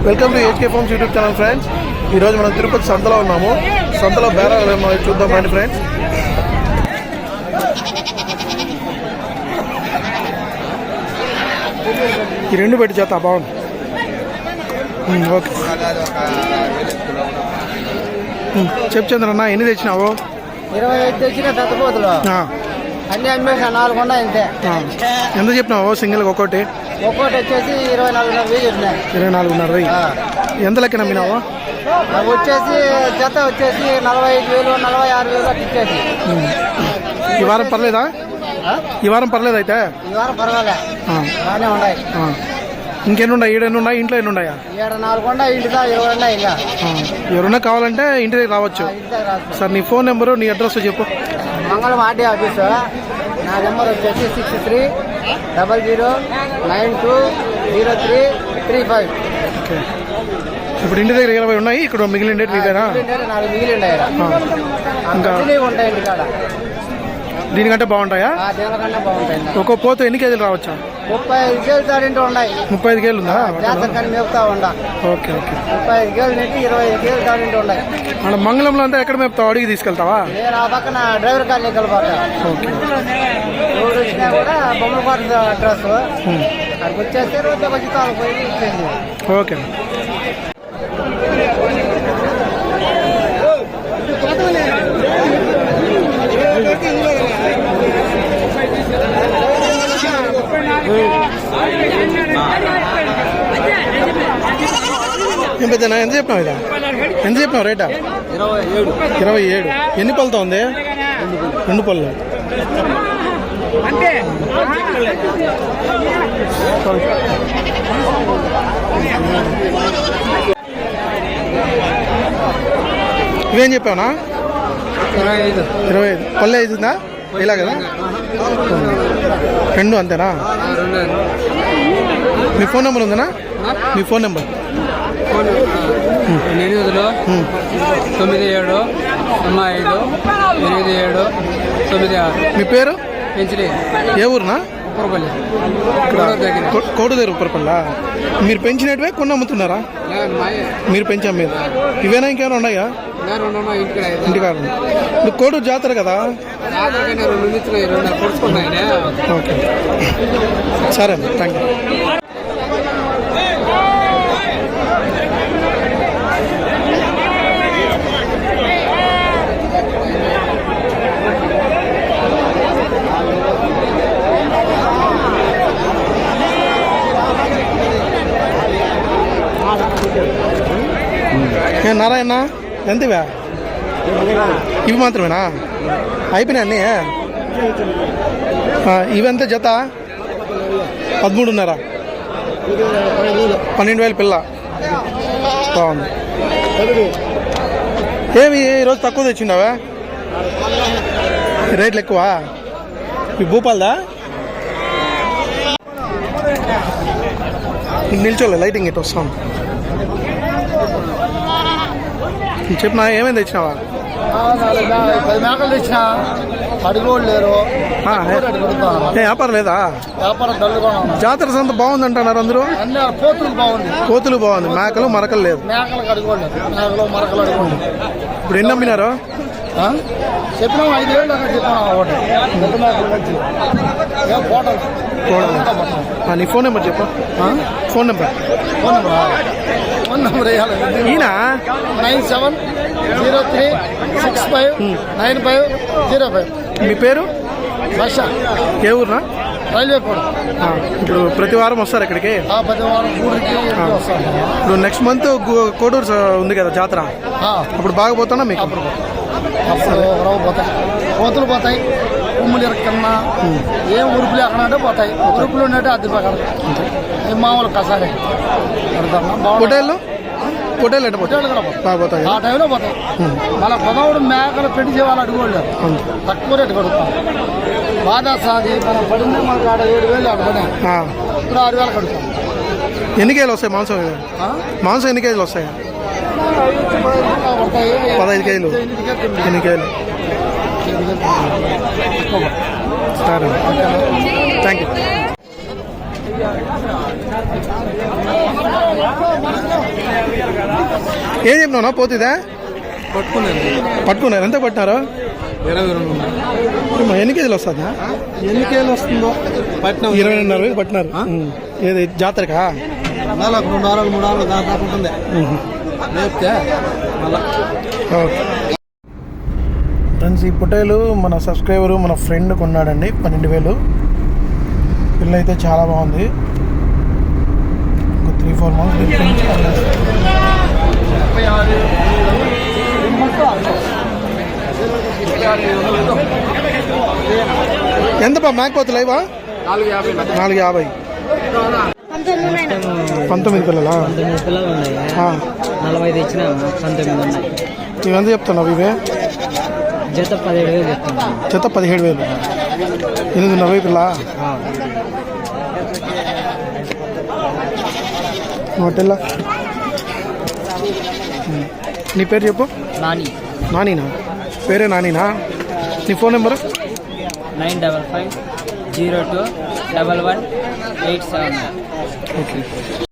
Welcome to HK Farms YouTube channel friends. ఈరోజు మనం తిరుపతి సంతలో ఉన్నాము. సంతలో బేరాలు చూద్దాం రండి ఫ్రెండ్స్. ఈ రెండు పెట్టి చేస్తా బాగుంది. ఓకే చెప్పు చంద్రన్న, ఎన్ని తెచ్చినావు? 25 తెచ్చిన పెద్దపోతులు అన్ని అమ్మేసా 4 ఉన్నాయి అంతే. ఎంత చెప్పినావు సింగిల్ ఒక్కోటి? ఒక్కోటి వచ్చేసి 24,500 చెప్పినాయి. 24,500. ఎంత లెక్కన అమ్మినావు? వచ్చేసి జత వచ్చేసి 45,000 46,000 అట్లా ఇచ్చేసి. ఈ వారం పర్లేదా? ఈ వారం పర్లేదు అయితే? ఈ వారం పర్వాలే, బాగానే ఉన్నాయి. ఇంకెన్ని ఉన్నాయి? ఈడెన్ని ఉన్నాయి? ఇంట్లో ఎన్ని ఉన్నాయా? 4 ఉన్నాయి. ఇంటిదా 20 ఉన్నాయి. ఇంకా ఎవరన్నా కావాలంటే ఇంటి దగ్గర రావచ్చు. సార్ నీ ఫోన్ నెంబరు, నీ అడ్రస్ చెప్పు. మంగళం ఆర్డీ ఆఫీసు. నా నెంబర్ వచ్చేసి 6300920335. ఓకే. ఇప్పుడు ఇంటి దగ్గర 20 ఉన్నాయి, ఇక్కడ మిగిలిండే ఇదేనా? 4 మిగిలిండే ఇంకా ఉంటాయి ఇంటికాడ. దీనికంటే బాగుంటాయా? దీనికంటే బాగుంటాయి. ఒక్కో పోతు ఎన్ని కేజీలు రావచ్చా? 35 కేజీలు దాడింటూ ఉన్నాయి. 35 కేజీలు ఉందా? జాతరకాన్ని మేపుతా ఉండా. Okay okay. 35 కేజీలు నెట్టి 25 కేజీలు దాడింటూ ఉన్నాయి. మన మంగళంలో అంతా ఎక్కడ మేపుతావు? అడిగి తీసుకెళ్తావా? నేను ఆ పక్కన డ్రైవర్ కాలనీ వెళ్ళిపోతా. ఓకే. రోడ్డు వచ్చినా కూడా బొమ్మలపాటు అడ్రస్ అక్కడికి వచ్చేస్తే రోజు వచ్చి పోయి ఇచ్చేయండి. ఓకే. ఏం పెద్దనా, ఎంత చెప్పినావు? ఇదా ఎంత చెప్పినావు రేటా? 27. ఎన్ని పళ్ళతో ఉంది? 2 పళ్ళు. ఇవేం చెప్పావునా? 25. పల్లె అవుతుందా? ఇలా కదా? 2 అంతేనా? మీ ఫోన్ నెంబర్ ఉందనా? మీ ఫోన్ నెంబర్? 97958796. మీ పేరు? ఏ ఊరునా? కోటదేరు ఉప్పరపల్లా. మీరు పెంచినట్టువే కొన్ని అమ్ముతున్నారా? మీరు పెంచాం మీద ఇవేనా? ఇంకేమైనా ఉన్నాయా? ఇంటికాడ కోటూరు జాతర కదా? ఓకే సరే అండి, థ్యాంక్ యూ. నారాయణ, ఎంతవా? ఇవి మాత్రమేనా? అయిపోయినా అన్నీ? ఇవంత జత 13.5. 12,000 పిల్ల. బాగుంది. ఏమి ఈరోజు తక్కువ తెచ్చిండావా? రేట్లు ఎక్కువ? ఈ భూపాలదా? నిల్చోలే, లైటింగ్ ఇటు వస్తాం. చెప్పినా ఏమైంది తెచ్చినావా? 10 మేకలు తెచ్చినా, అడుగులు లేరు. వ్యాపారం లేదా? వ్యాపారం డల్లుగా. జాతర సంత బాగుంది అంటున్నారు అందరూ. పోతులు బాగుంది. పోతులు బాగుంది, మేకలు మరకలు లేదు. మేకలకు అడుగులు, మేకలు మరకలు అడుగులు. ఇప్పుడు ఎన్ని అమ్మినారు? చెప్పినాము 5,000 దాకా చెప్పినా. ఒకటి పెద్ద మేకలు వచ్చి నీ ఫోన్ నెంబర్ చెప్పు. ఫోన్ నెంబర్ ఈయన 9703659505. మీ పేరు? భాష. ఏ ఊరునా? Railway code. ఇప్పుడు ప్రతి వారం వస్తారు ఇక్కడికి? ప్రతి వారం ఇప్పుడు నెక్స్ట్ మంత్ కోడూరు ఉంది కదా జాతర, అప్పుడు బాగా పోతానా మీకు? అప్పుడు పోతాయి, కోతులు పోతాయి. ఉమ్ములు కన్నా ఏం ఉరుపులు ఎక్కడంటే పోతాయి. ఉరుపులు ఉన్నట్టు అది ఏం మామూలు కసారే. పొటేళ్ళు పొటేళ్ళు అంటే పొటేళ్ళు కూడా పోతాయి. ఆ టైంలో పోతాయి. మళ్ళీ పొదవుడు మేకలు పెట్టి చేయాలి అడుగులు తక్కువ రేటు కడుగుతాం. బాధ సాగి మనం పడింది మనకు ఆడ 7,000 ఆడ పడే. ఇప్పుడు 6,000 కడుగుతాం. ఎన్ని కేజీలు వస్తాయి మాంసం? మాంసం ఎన్ని కేజీలు వస్తాయి? 15 కేజీలు. ఎన్ని కేజీలు? సరే, థ్యాంక్ యూ. ఏం చెప్పినావునా పోతుందా? పట్టుకున్నారు. ఎంత పట్టినారు? 22 ఎన్ని కేజీలు వస్తుందా? ఎన్ని కేజీలు వస్తుందో పట్టిన 22,500 పట్టినారు. ఏది జాతరకా? 4 2 వారాలు 3 వారాలు దాకా ఉంటుంది. లేపితే మళ్ళా ఫ్రెండ్స్, ఈ పొట్టేలు మన సబ్స్క్రైబరు మన ఫ్రెండ్ కొన్నాడండి 12,000. పిల్ల అయితే చాలా బాగుంది. ఒక 3-4 మంత్స్ డిఫరెన్స్. ఎంత బా మేకపోతులు ఇవా? 450. 19 పిల్లలా? 19 పిల్లలు ఉన్నాయి. 45 ఇచ్చిన 19 ఉన్నాయి. ఇవెంత చెప్తున్నావు? ఇవే జత 17,000 చెప్తున్నాను. జత 17,000. 890 పిల్ల. హోటల్లా నీ పేరు చెప్పు. నాని. నానీనా? పేరే నానీనా? నీ ఫోన్ నెంబరు? 955 02 11 879. ఓకే.